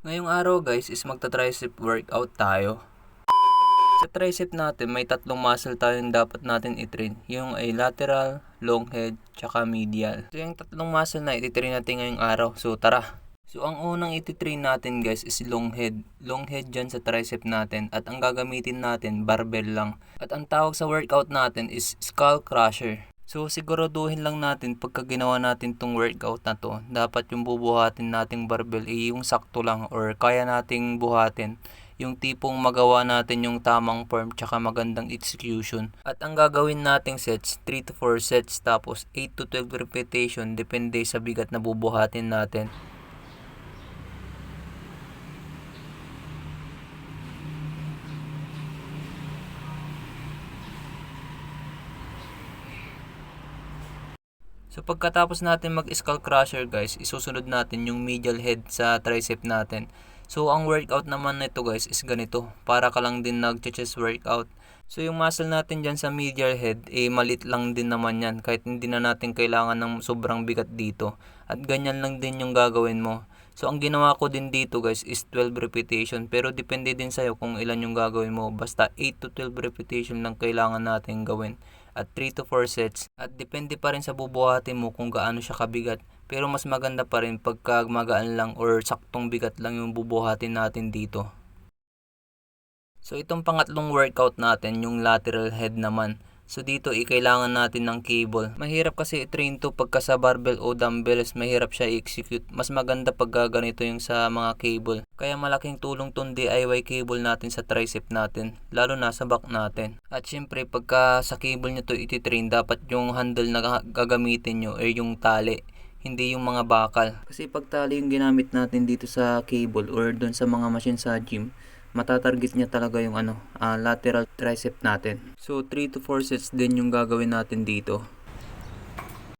Ngayong araw guys is magta-tricep workout tayo. Sa tricep natin may tatlong muscle tayong dapat natin i-train. Yung ay lateral, long head, tsaka medial. So yung tatlong muscle na iti-train natin ngayong araw. So tara! So ang unang iti-train natin guys is long head. Long head dyan sa tricep natin at ang gagamitin natin barbell lang. At ang tawag sa workout natin is skull crusher. So siguraduhin lang natin pagka ginawa natin tong workout na to, dapat yung bubuhatin nating barbell yung sakto lang or kaya nating buhatin. Yung tipong magawa natin yung tamang form tsaka magandang execution. At ang gagawin nating sets, 3 to 4 sets tapos 8 to 12 repetition depende sa bigat na bubuhatin natin. So pagkatapos natin mag-skull crusher guys, isusunod natin yung medial head sa tricep natin. So ang workout naman nito guys is ganito, para ka lang din nag-chest workout. So yung muscle natin dyan sa medial head, maliit lang din naman yan kahit hindi na natin kailangan ng sobrang bigat dito. At ganyan lang din yung gagawin mo. So ang ginawa ko din dito guys is 12 repetition, pero depende din sa'yo kung ilan yung gagawin mo. Basta 8 to 12 repetition lang kailangan natin gawin at 3 to 4 sets. At depende pa rin sa bubuhatin mo kung gaano siya kabigat. Pero mas maganda pa rin pagka magaan lang or saktong bigat lang yung bubuhatin natin dito. So itong pangatlong workout natin, yung lateral head naman. So dito kailangan natin ng cable. Mahirap kasi i-train to pagka sa barbell o dumbbells, mahirap siya i-execute. Mas maganda pag ganito yung sa mga cable. Kaya malaking tulong tong DIY cable natin sa tricep natin, lalo na sa back natin. At syempre pagka sa cable nyo to iti-train, dapat yung handle na gagamitin nyo ay yung tali, hindi yung mga bakal. Kasi pag tali yung ginamit natin dito sa cable or doon sa mga machine sa gym, matatarget niya talaga yung lateral tricep natin. So 3 to 4 sets din yung gagawin natin dito.